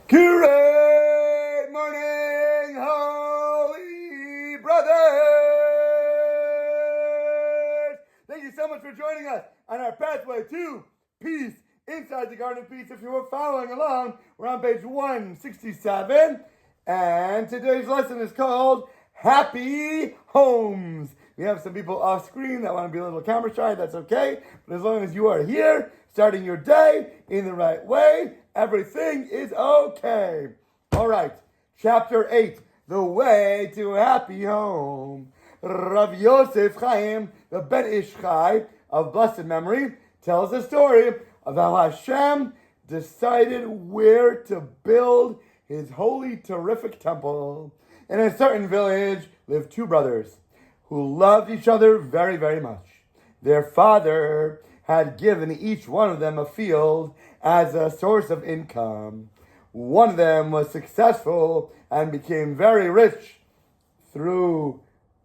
Great morning, holy brothers! Thank you so much for joining us on our pathway to peace inside the Garden of Peace. If you were following along, we're on page 167, and today's lesson is called Happy Homes. We have some people off screen that want to be a little camera shy. That's okay, but as long as you are here, starting your day in the right way, everything is okay. All right, chapter 8, the way to a happy home. Rav Yosef Chaim, the Ben Ish Chai of blessed memory, tells the story of how Hashem decided where to build his holy, terrific temple. In a certain village lived two brothers who loved each other very, very much. Their father had given each one of them a field as a source of income. One of them was successful and became very rich though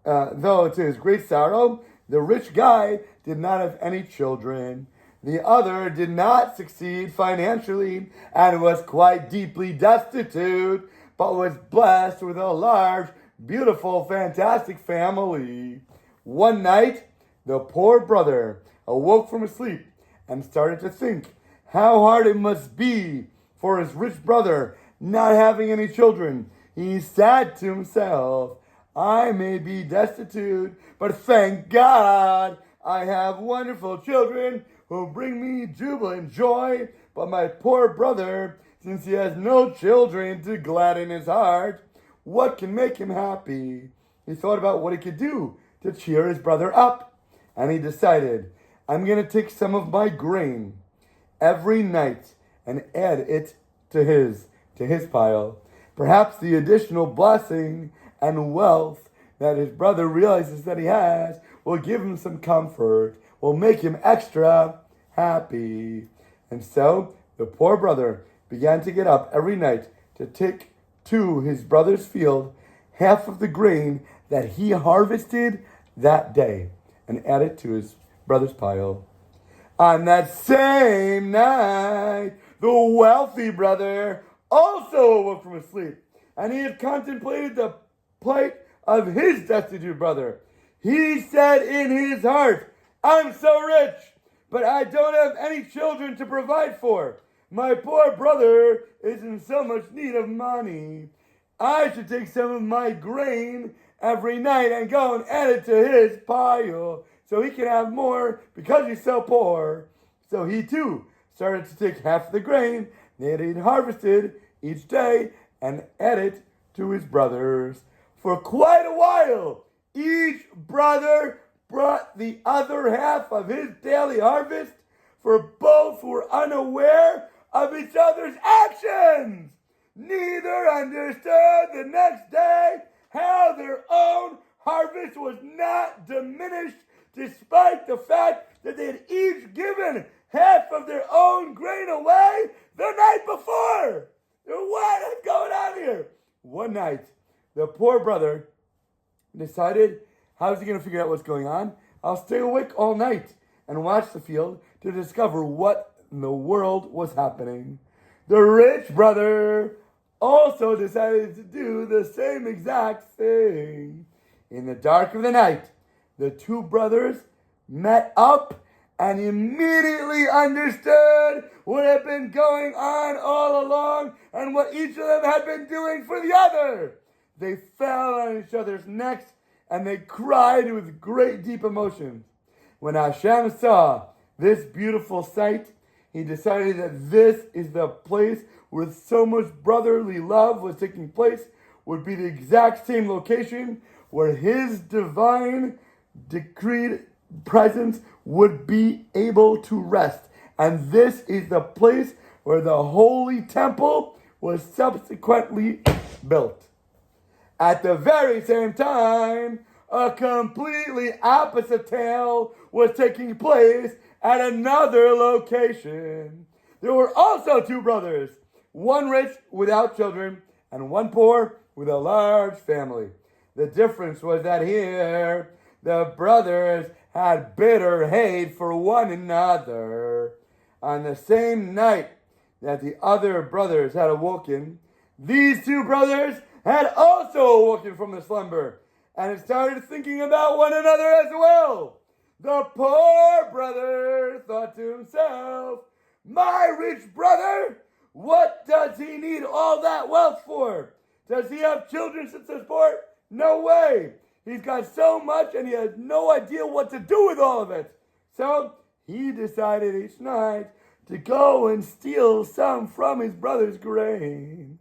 to his great sorrow, the rich guy did not have any children. The other did not succeed financially and was quite deeply destitute, but was blessed with a large, beautiful, fantastic family. One night, the poor brother awoke from his sleep and started to think how hard it must be for his rich brother not having any children. He said to himself, I may be destitute, but thank God I have wonderful children who bring me jubilant joy. But my poor brother, since he has no children to gladden his heart, what can make him happy? He thought about what he could do to cheer his brother up, and he decided, I'm going to take some of my grain every night and add it to his pile. Perhaps the additional blessing and wealth that his brother realizes that he has will give him some comfort, will make him extra happy. And so the poor brother began to get up every night to take to his brother's field half of the grain that he harvested that day and add it to his brother's pile. On that same night, the wealthy brother also awoke from his sleep, and he had contemplated the plight of his destitute brother. He said in his heart, I'm so rich, but I don't have any children to provide for. My poor brother is in so much need of money. I should take some of my grain every night and go and add it to his pile so he can have more because he's so poor. So he too started to take half of the grain that he'd harvested each day and add it to his brothers. For quite a while, each brother brought the other half of his daily harvest, for both were unaware of each other's actions. Neither understood the next day how their own harvest was not diminished, despite the fact that they had each given half of their own grain away the night before. What is going on here? One night, the poor brother decided, how's he going to figure out what's going on? I'll stay awake all night and watch the field to discover what in the world was happening. The rich brother also decided to do the same exact thing. In the dark of the night, the two brothers met up and immediately understood what had been going on all along and what each of them had been doing for the other. They fell on each other's necks and they cried with great deep emotions. When Hashem saw this beautiful sight, he decided that this is the place where so much brotherly love was taking place, would be the exact same location where his divine decreed presence would be able to rest. And this is the place where the holy temple was subsequently built. At the very same time, a completely opposite tale was taking place at another location. There were also two brothers, one rich without children and one poor with a large family. The difference was that here, the brothers had bitter hate for one another. On the same night, that the other brothers had awoken, these two brothers had also awoken from the slumber and had started thinking about one another as well. The poor brother thought to himself, my rich brother, what does he need all that wealth for? Does he have children to support? No way. He's got so much and he has no idea what to do with all of it. So he decided each night to go and steal some from his brother's grain.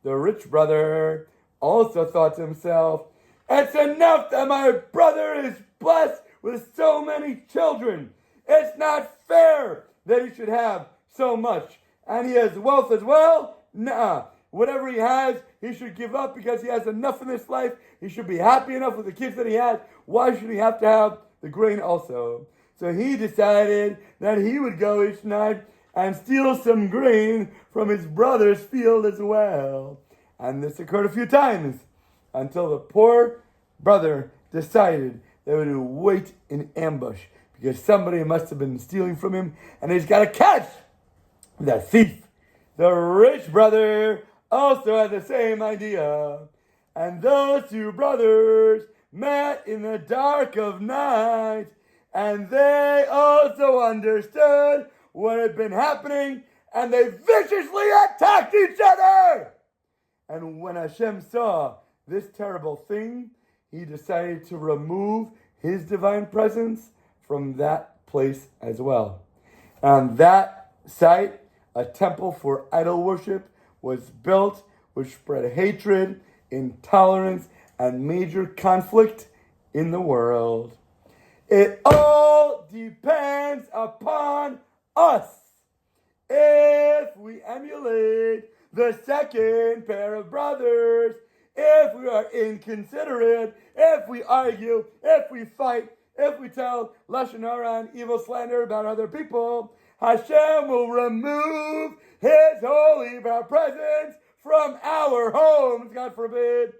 The rich brother also thought to himself, it's enough that my brother is blessed with so many children. It's not fair that he should have so much. And he has wealth as well? Nah. Whatever he has, he should give up because he has enough in this life. He should be happy enough with the kids that he has. Why should he have to have the grain also? So he decided that he would go each night and steal some grain from his brother's field as well. And this occurred a few times until the poor brother decided they would wait in ambush because somebody must have been stealing from him and he's got to catch that thief. The rich brother also had the same idea. And those two brothers met in the dark of night, and they also understood what had been happening, and they viciously attacked each other. And when Hashem saw this terrible thing, he decided to remove his divine presence from that place as well. And that site, a temple for idol worship, was built, which spread hatred, intolerance, and major conflict in the world. It all depends upon us. If we emulate the second pair of brothers, if we are inconsiderate, if we argue, if we fight, if we tell lashon hara and evil slander about other people, Hashem will remove his holy presence from our homes, God forbid,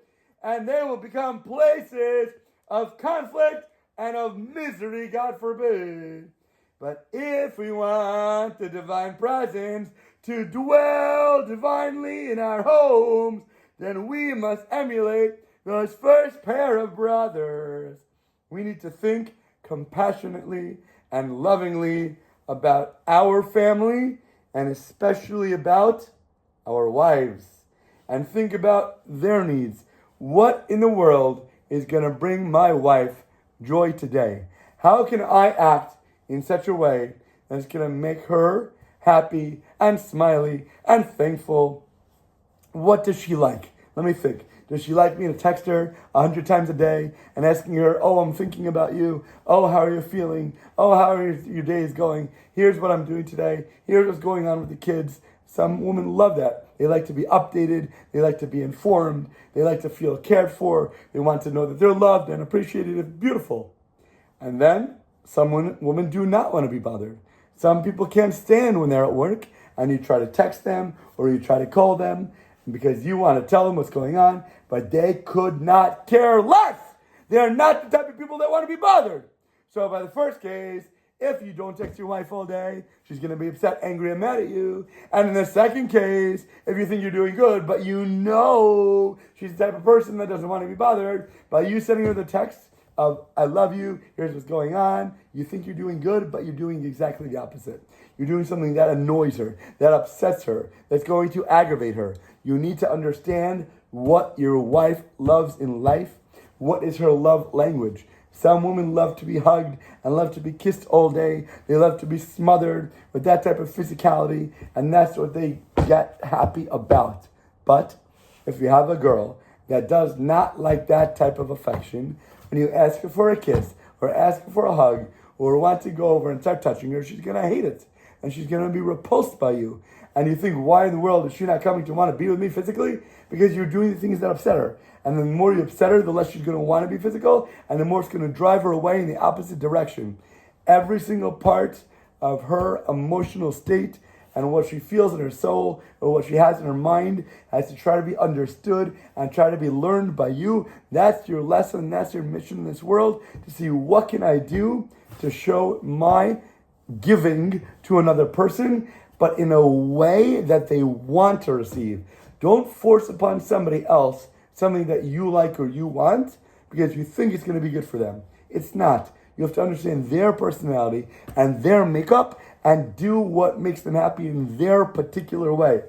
and they will become places of conflict and of misery, God forbid. But if we want the divine presence to dwell divinely in our homes, then we must emulate those first pair of brothers. We need to think compassionately and lovingly about our family and especially about our wives, and think about their needs. What in the world is going to bring my wife joy today? How can I act in such a way that's going to make her happy and smiley and thankful? What does she like? Let me think. Does she like me to text her 100 times a day and asking her, oh, I'm thinking about you. Oh, how are you feeling? Oh, how are your days going? Here's what I'm doing today. Here's what's going on with the kids. Some women love that. They like to be updated. They like to be informed. They like to feel cared for. They want to know that they're loved and appreciated. It's beautiful. And then some women do not want to be bothered. Some people can't stand when they're at work and you try to text them or you try to call them because you want to tell them what's going on, but they could not care less. They're not the type of people that want to be bothered. So by the first case, if you don't text your wife all day, she's going to be upset, angry, and mad at you. And in the second case, if you think you're doing good, but you know she's the type of person that doesn't want to be bothered, by you sending her the text of, I love you, here's what's going on, you think you're doing good, but you're doing exactly the opposite. You're doing something that annoys her, that upsets her, that's going to aggravate her. You need to understand what your wife loves in life. What is her love language? Some women love to be hugged and love to be kissed all day. They love to be smothered with that type of physicality, and that's what they get happy about. But if you have a girl that does not like that type of affection, when you ask her for a kiss or ask her for a hug or want to go over and start touching her, she's going to hate it. And she's going to be repulsed by you. And you think, why in the world is she not coming to want to be with me physically? Because you're doing the things that upset her. And the more you upset her, the less she's going to want to be physical, and the more it's going to drive her away in the opposite direction. Every single part of her emotional state and what she feels in her soul or what she has in her mind has to try to be understood and try to be learned by you. That's your lesson. That's your mission in this world, to see what can I do to show my giving to another person, but in a way that they want to receive. Don't force upon somebody else something that you like or you want because you think it's going to be good for them. It's not. You have to understand their personality and their makeup and do what makes them happy in their particular way.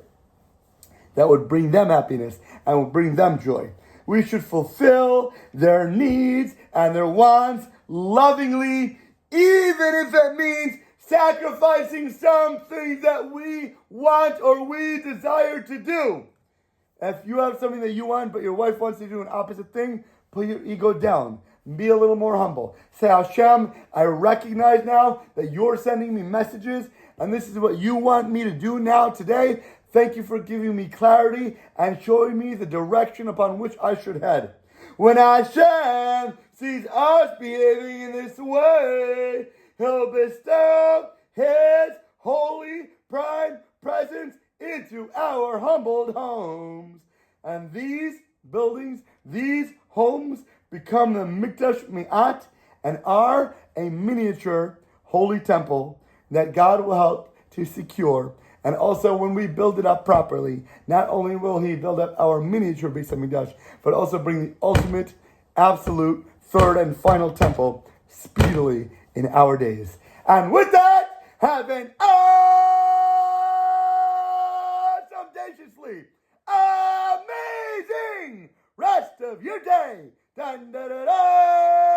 That would bring them happiness and would bring them joy. We should fulfill their needs and their wants lovingly, even if it means sacrificing something that we want or we desire to do. If you have something that you want, but your wife wants to do an opposite thing, put your ego down. Be a little more humble. Say, Hashem, I recognize now that you're sending me messages, and this is what you want me to do now today. Thank you for giving me clarity and showing me the direction upon which I should head. When Hashem sees us behaving in this way, He'll bestow His holy prime presence into our humbled homes. And these buildings, these homes, become the Mikdash Mi'at and are a miniature holy temple that God will help to secure. And also when we build it up properly, not only will He build up our miniature Beis HaMikdash, but also bring the ultimate, absolute, third and final temple speedily in our days. And with that, have an audaciously amazing rest of your day. Dun, da, da, da.